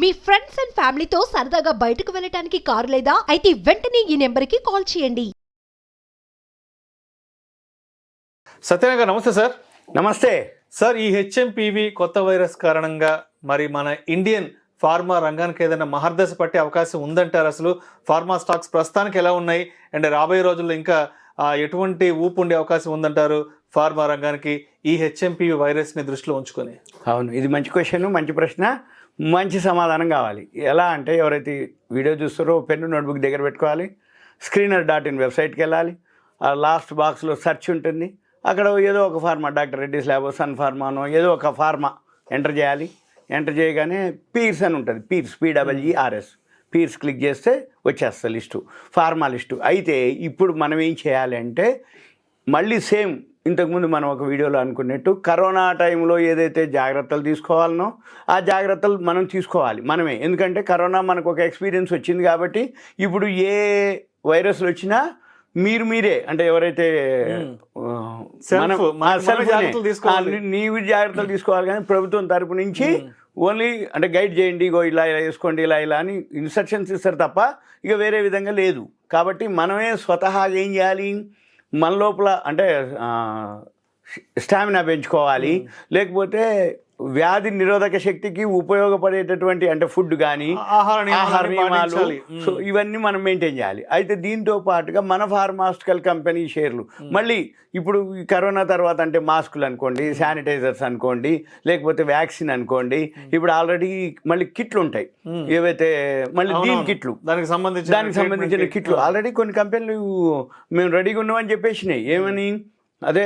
Me friends and ఫ్యామిలీతో సరదాగా బయటకు వెళ్ళటానికి కారు లేదా అయితే వెంటనే ఈ నెంబర్కి కాల్ చేయండి. సత్యనారాయణ గారు నమస్తే సార్. నమస్తే సార్, ఈ హెచ్ఎంపీవీ కొత్త వైరస్ కారణంగా మరి మన ఇండియన్ ఫార్మా రంగానికి ఏదైనా మహర్దశ పట్టే అవకాశం ఉందంటారు? అసలు ఫార్మా స్టాక్స్ ప్రస్తుతానికి ఎలా ఉన్నాయి అండ్ రాబోయే రోజుల్లో ఇంకా ఎటువంటి ఊపు ఉండే అవకాశం ఉందంటారు ఫార్మా రంగానికి ఈ హెచ్ఎంపీవీ వైరస్ని దృష్టిలో ఉంచుకొని? అవును, ఇది మంచి క్వశ్చన్, మంచి ప్రశ్న, మంచి సమాధానం కావాలి. ఎలా అంటే ఎవరైతే వీడియో చూస్తారో పెన్ను నోట్బుక్ దగ్గర పెట్టుకోవాలి, screener.in వెబ్సైట్కి వెళ్ళాలి, ఆ లాస్ట్ బాక్స్లో సెర్చ్ ఉంటుంది, అక్కడ ఏదో ఒక pharma, doctor Reddy's lab, Sun ఫార్మానో ఏదో ఒక ఫార్మా ఎంటర్ చేయాలి. ఎంటర్ చేయగానే పీర్స్ అని ఉంటుంది, పీర్స్ PEERS, పీర్స్ క్లిక్ చేస్తే వచ్చేస్తుంది లిస్టు, ఫార్మా లిస్టు. అయితే ఇప్పుడు మనం ఏం చేయాలి అంటే మళ్ళీ సేమ్ ఇంతకుముందు మనం ఒక వీడియోలో అనుకున్నట్టు కరోనా టైంలో ఏదైతే జాగ్రత్తలు తీసుకోవాలనో ఆ జాగ్రత్తలు మనం తీసుకోవాలి మనమే. ఎందుకంటే కరోనా మనకు ఒక ఎక్స్పీరియన్స్ వచ్చింది కాబట్టి ఇప్పుడు ఏ వైరస్లు వచ్చినా మీరే అంటే ఎవరైతే నీవి జాగ్రత్తలు తీసుకోవాలి. కానీ ప్రభుత్వం తరపు నుంచి ఓన్లీ అంటే గైడ్ చేయండి, ఇగో ఇలా వేసుకోండి, ఇలా అని ఇన్స్ట్రక్షన్స్ ఇస్తారు తప్ప ఇక వేరే విధంగా లేదు. కాబట్టి మనమే స్వతహాగా ఏం చేయాలి, మన లోపల అంటే స్టామినా పెంచుకోవాలి, లేకపోతే వ్యాధి నిరోధక శక్తికి ఉపయోగపడేటటువంటి అంటే ఫుడ్ కానీ ఆహార నియమాలు, సో ఇవన్నీ మనం మెయింటైన్ చేయాలి. అయితే దీంతో పాటుగా మన ఫార్మాస్యూటికల్ కంపెనీ షేర్లు మళ్ళీ ఇప్పుడు కరోనా తర్వాత అంటే మాస్కులు అనుకోండి, శానిటైజర్స్ అనుకోండి, లేకపోతే వ్యాక్సిన్ అనుకోండి, ఇప్పుడు ఆల్రెడీ మళ్ళీ కిట్లు ఉంటాయి, ఏవైతే మళ్ళీ దీని కిట్లు దానికి సంబంధించిన కిట్లు ఆల్రెడీ కొన్ని కంపెనీలు మేము రెడీగా ఉన్నామని చెప్పేసినాయి. ఏమని అదే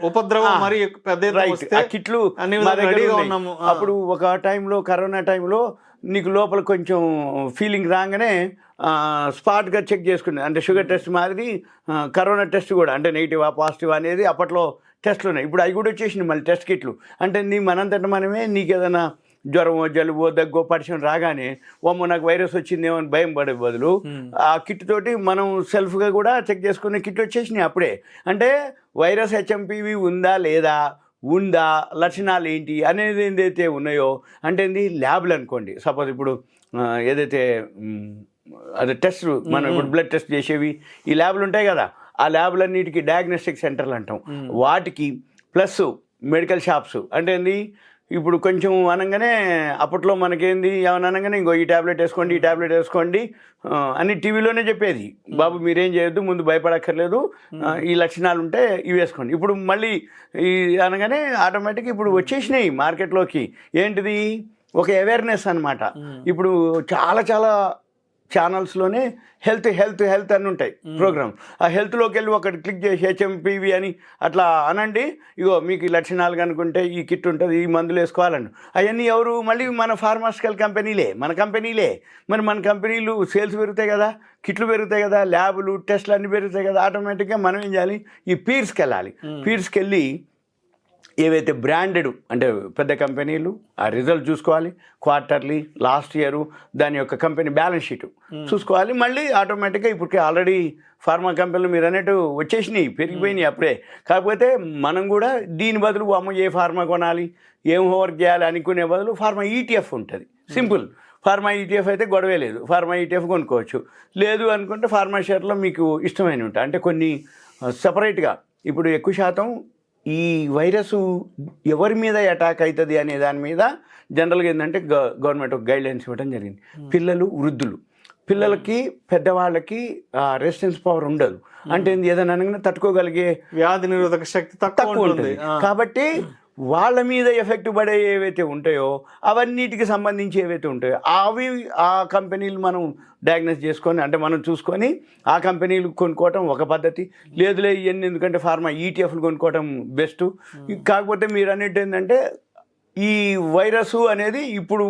ఉపద్రవం మరి కిట్లు అప్పుడు ఒక టైంలో కరోనా టైంలో నీకు లోపల కొంచెం ఫీలింగ్ రాగానే స్పాట్గా చెక్ చేసుకునేది, అంటే షుగర్ టెస్ట్ మాదిరి కరోనా టెస్ట్ కూడా, అంటే నెగిటివా పాజిటివ్ అనేది అప్పట్లో టెస్ట్లు ఉన్నాయి. ఇప్పుడు అవి కూడా వచ్చేసినాయి మళ్ళీ టెస్ట్ కిట్లు. అంటే మనంతట మనమే నీకు ఏదైనా జ్వరమో జలుబో దగ్గో పరిచయం రాగానే ఓమ్మో నాకు వైరస్ వచ్చిందేమో అని భయం పడే బదులు ఆ కిట్ తోటి మనం సెల్ఫ్గా కూడా చెక్ చేసుకునే కిట్ వచ్చేసినాయి అప్పుడే. అంటే వైరస్ హెచ్ఎంపీవీ ఉందా లేదా, ఉందా, లక్షణాలు ఏంటి అనేది ఏదైతే ఉన్నాయో అంటే ల్యాబ్లు అనుకోండి. సపోజ్ ఇప్పుడు ఏదైతే అదే టెస్ట్ మనం ఇప్పుడు బ్లడ్ టెస్ట్ చేసేవి ఈ ల్యాబ్లు ఉంటాయి కదా, ఆ ల్యాబ్లన్నిటికీ డయాగ్నోస్టిక్ సెంటర్లు అంటాం, వాటికి ప్లస్ మెడికల్ షాప్స్ అంటే ఇప్పుడు కొంచెం అనగానే అప్పట్లో మనకేంది ఏమన్నా అనగానే ఇంకో ఈ ట్యాబ్లెట్ వేసుకోండి అని టీవీలోనే చెప్పేది. బాబు మీరేం చేయొద్దు, ముందు భయపడక్కర్లేదు, ఈ లక్షణాలు ఉంటే ఇవి వేసుకోండి. ఇప్పుడు మళ్ళీ ఈ అనగానే ఆటోమేటిక్గా ఇప్పుడు వచ్చేసినాయి మార్కెట్లోకి. ఏంటిది ఒక అవేర్నెస్ అనమాట. ఇప్పుడు చాలా ఛానల్స్లోనే హెల్త్ అని ఉంటాయి ప్రోగ్రామ్. ఆ హెల్త్లోకి వెళ్ళి ఒకటి క్లిక్ చేసి హెచ్ఎంపీవీ అని అట్లా అనండి, ఇగో మీకు ఈ లక్షణాలు కనుకుంటే ఈ కిట్ ఉంటుంది, ఈ మందులు వేసుకోవాలండి. అవన్నీ ఎవరు మళ్ళీ మన ఫార్మాస్యూటికల్ కంపెనీలే. మరి మన కంపెనీలు సేల్స్ పెరుగుతాయి కదా, కిట్లు పెరుగుతాయి కదా, ల్యాబులు టెస్ట్లు అన్నీ పెరుగుతాయి కదా, ఆటోమేటిక్గా మనం ఏం చేయాలి, ఈ పీర్స్కి వెళ్ళాలి. పీర్స్కి వెళ్ళి ఏవైతే బ్రాండెడ్ అంటే పెద్ద కంపెనీలు ఆ రిజల్ట్ చూసుకోవాలి, క్వార్టర్లీ, లాస్ట్ ఇయర్ దాని యొక్క కంపెనీ బ్యాలెన్స్ షీట్ చూసుకోవాలి. మళ్ళీ ఆటోమేటిక్గా ఇప్పటికే ఆల్రెడీ ఫార్మా కంపెనీలు మీరు అన్నట్టు వచ్చేసినాయి, పెరిగిపోయినాయి అప్పుడే. కాకపోతే మనం కూడా దీని బదులు అమ్మ ఏ ఫార్మా కొనాలి, ఏం హోంవర్క్ చేయాలి అనుకునే బదులు ఫార్మా ETF ఉంటుంది, సింపుల్. ఫార్మా ETF అయితే గొడవే లేదు, ఫార్మా ETF కొనుక్కోవచ్చు. లేదు అనుకుంటే ఫార్మా షేర్లో మీకు ఇష్టమైన ఉంటాయి, అంటే కొన్ని సపరేట్గా. ఇప్పుడు ఎక్కువ శాతం ఈ వైరస్ ఎవరి మీద అటాక్ అవుతుంది అనే దాని మీద జనరల్గా ఏంటంటే గవర్నమెంట్ ఒక గైడ్లైన్స్ ఇవ్వడం జరిగింది. పిల్లలు, వృద్ధులు, పిల్లలకి పెద్దవాళ్ళకి రెసిస్టెన్స్ పవర్ ఉండదు, అంటే ఏదైనా అనగానే తట్టుకోగలిగే వ్యాధి నిరోధక శక్తి తక్కువ ఉంటుంది. కాబట్టి వాళ్ళ మీద ఎఫెక్ట్ పడే ఏవైతే ఉంటాయో అవన్నిటికి సంబంధించి ఏవైతే ఉంటాయో అవి ఆ కంపెనీలు మనం డయాగ్నోస్ చేసుకొని అంటే మనం చూసుకొని ఆ కంపెనీలు కొనుక్కోవటం ఒక పద్ధతి. లేదులే ఇవన్నీ ఎందుకంటే ఫార్మా ETFలు కొనుక్కోవటం బెస్ట్. కాకపోతే మీరు అన్నట్టు ఏంటంటే ఈ వైరస్ అనేది ఇప్పుడు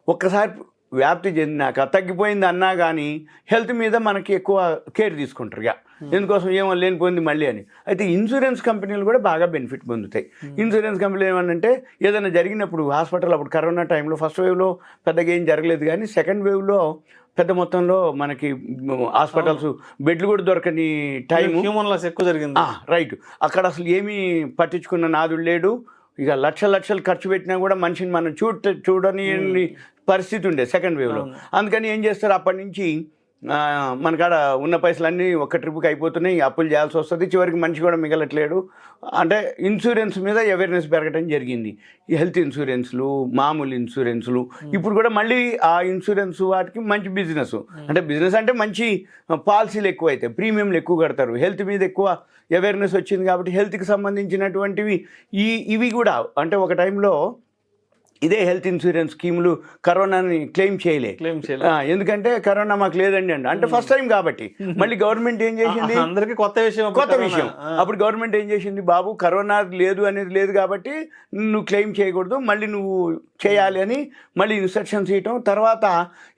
ఒక్కసారి వ్యాప్తి చెందినాక తగ్గిపోయింది అన్నా కానీ హెల్త్ మీద మనకి ఎక్కువ కేర్ తీసుకుంటారు. ఎందుకోసం ఏమో లేనిపోయింది మళ్ళీ అని. అయితే ఇన్సూరెన్స్ కంపెనీలు కూడా బాగా బెనిఫిట్ పొందుతాయి. ఇన్సూరెన్స్ కంపెనీలు ఏమనంటే ఏదైనా జరిగినప్పుడు హాస్పిటల్ అప్పుడు కరోనా టైంలో ఫస్ట్ వేవ్లో పెద్దగా ఏం జరగలేదు, కానీ సెకండ్ వేవ్లో పెద్ద మొత్తంలో మనకి హాస్పిటల్స్ బెడ్లు కూడా దొరకని టైం, హ్యూమన్ లాస్ ఎక్కువ జరిగింది. రైట్. అక్కడ అసలు ఏమీ పట్టించుకున్న నాదుడు లేడు, ఇక లక్షలు ఖర్చు పెట్టినా కూడా మనిషిని మనం చూడని పరిస్థితి ఉండే సెకండ్ వేవ్లో. అందుకని ఏం చేస్తారు, అప్పటి నుంచి మనకాడ ఉన్న పైసలన్నీ ఒక్క ట్రిప్కి అయిపోతున్నాయి, అప్పులు చేయాల్సి వస్తుంది, చివరికి మనిషి కూడా మిగలట్లేడు. అంటే ఇన్సూరెన్స్ మీద అవేర్నెస్ పెరగడం జరిగింది. ఈ హెల్త్ ఇన్సూరెన్స్లు, మామూలు ఇన్సూరెన్స్లు, ఇప్పుడు కూడా మళ్ళీ ఆ ఇన్సూరెన్స్ వాటికి మంచి బిజినెస్. అంటే బిజినెస్ అంటే మంచి పాలసీలు ఎక్కువ అవుతాయి, ప్రీమియంలు ఎక్కువ కడతారు, హెల్త్ మీద ఎక్కువ అవేర్నెస్ వచ్చింది కాబట్టి హెల్త్కి సంబంధించినటువంటివి ఇవి కూడా. అంటే ఒక టైంలో ఇదే హెల్త్ ఇన్సూరెన్స్ స్కీములు కరోనాని క్లెయిమ్ చేయలే, ఎందుకంటే కరోనా మాకు లేదండి అంటే ఫస్ట్ టైం కాబట్టి. మళ్ళీ గవర్నమెంట్ ఏం చేసింది, అందరికీ కొత్త విషయం. అప్పుడు గవర్నమెంట్ ఏం చేసింది, బాబు కరోనా లేదు అనేది లేదు కాబట్టి నువ్వు క్లెయిమ్ చేయకూడదు, మళ్ళీ నువ్వు చేయాలి అని మళ్ళీ ఇన్స్ట్రక్షన్స్ ఇవ్వటం. తర్వాత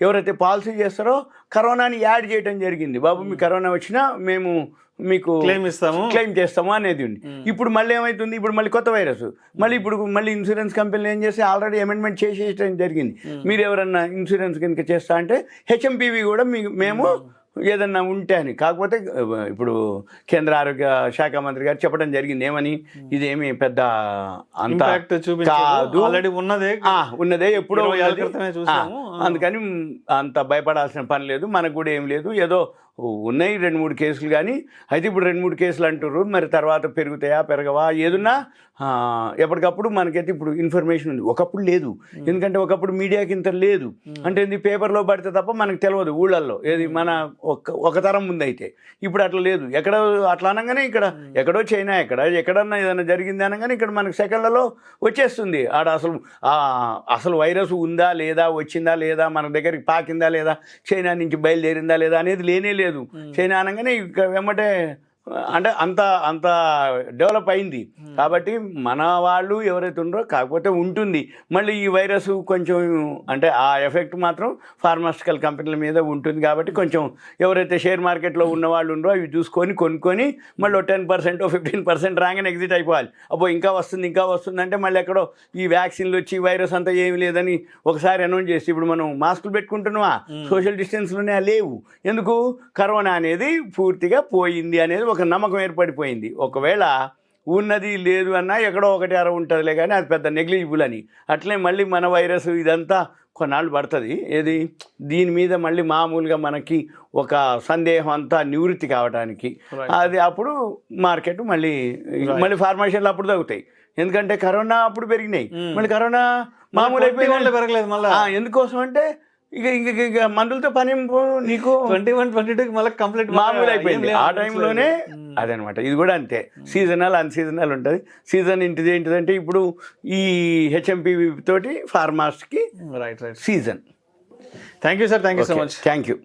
ఎవరైతే పాలసీ చేస్తారో కరోనాని యాడ్ చేయడం జరిగింది. బాబు మీ కరోనా వచ్చినా మేము మీకు క్లెయిమ్ చేస్తాము అనేది ఉంది. ఇప్పుడు మళ్ళీ ఏమవుతుంది, ఇప్పుడు మళ్ళీ కొత్త వైరస్, మళ్ళీ ఇన్సూరెన్స్ కంపెనీలు ఏం చేస్తే ఆల్రెడీ అమెండ్మెంట్ చేసేయడం జరిగింది. మీరు ఎవరన్నా ఇన్సూరెన్స్ కనుక చేస్తా అంటే హెచ్ఎంపీవి కూడా మేము ఏదన్నా ఉంటే అని. కాకపోతే ఇప్పుడు కేంద్ర ఆరోగ్య శాఖ మంత్రి గారు చెప్పడం జరిగింది ఏమని, ఇదేమి పెద్ద అంత కాదు, ఉన్నదే ఎప్పుడో, అందుకని అంత భయపడాల్సిన పని లేదు, మనకు కూడా ఏం లేదు, ఏదో ఉన్నాయి 2-3 కేసులు కానీ. అయితే ఇప్పుడు 2-3 కేసులు అంటుర్రు, మరి తర్వాత పెరుగుతాయా పెరగవా ఏదున్నా ఎప్పటికప్పుడు మనకైతే ఇప్పుడు ఇన్ఫర్మేషన్ ఉంది. ఒకప్పుడు లేదు, ఎందుకంటే ఒకప్పుడు మీడియాకి ఇంత లేదు. అంటే ఇది పేపర్లో పడితే తప్ప మనకు తెలియదు ఊళ్ళల్లో, ఏది మన ఒక తరం ముందు అయితే. ఇప్పుడు అట్లా లేదు, ఎక్కడ అట్లా అనగానే ఇక్కడ ఎక్కడో చైనా ఎక్కడన్నా ఏదైనా జరిగింది అనగానే ఇక్కడ మనకు సెకండ్లలో వచ్చేస్తుంది. ఆడ అసలు వైరస్ ఉందా లేదా, వచ్చిందా లేదా, మన దగ్గరికి పాకిందా లేదా, చైనా నుంచి బయలుదేరిందా లేదా అనేది లేనే లేదు. చైనా అనగానే ఇక్కడ వెంబటే అంటే అంత డెవలప్ అయింది. కాబట్టి మన వాళ్ళు ఎవరైతే ఉన్నారో, కాకపోతే ఉంటుంది మళ్ళీ ఈ వైరస్ కొంచెం, అంటే ఆ ఎఫెక్ట్ మాత్రం ఫార్మాస్యూటికల్ కంపెనీల మీద ఉంటుంది. కాబట్టి కొంచెం ఎవరైతే షేర్ మార్కెట్లో ఉన్న వాళ్ళు ఉన్నారో అవి చూసుకొని కొనుక్కొని మళ్ళీ 10% 15% రాగానే ఎగ్జిట్ అయిపోవాలి. అబ్బో ఇంకా వస్తుంది అంటే మళ్ళీ ఎక్కడో ఈ వ్యాక్సిన్లు వచ్చి వైరస్ అంతా ఏమి లేదని ఒకసారి అనౌన్స్ చేసి, ఇప్పుడు మనం మాస్కులు పెట్టుకుంటున్నామా, సోషల్ డిస్టెన్స్లోనే లేవు. ఎందుకు, కరోనా అనేది పూర్తిగా పోయింది అనేది ఒక నమ్మకం ఏర్పడిపోయింది. ఒకవేళ ఉన్నది లేదు అన్నా ఎక్కడో ఒకటి అర ఉంటుందిలే కానీ అది పెద్ద నెగ్లిజిబుల్ అని. అట్లే మళ్ళీ మన వైరస్ ఇదంతా కొన్నాళ్ళు పడుతుంది. ఏది దీని మీద మళ్ళీ మామూలుగా మనకి ఒక సందేహం అంతా నివృత్తి కావడానికి, అది అప్పుడు మార్కెట్ మళ్ళీ ఫార్మేషన్లు అప్పుడు తగ్గుతాయి. ఎందుకంటే కరోనా అప్పుడు పెరిగినాయి, మళ్ళీ కరోనా మామూలు అయిపోయింది, పెరగలేదు మళ్ళీ. ఎందుకోసం అంటే ఇక మందులతో పని నీకు 21-22 మళ్ళీ కంప్లీట్ మామూలు అయిపోయింది. ఆ టైంలోనే అదనమాట. ఇది కూడా అంతే, సీజనల్ అన్సీజనల్ ఉంటుంది. సీజన్ ఏంటిదంటే ఇప్పుడు ఈ హెచ్ఎంపీ తోటి ఫార్మాస్కి right season. Thank you sir, thank you so much. Thank you.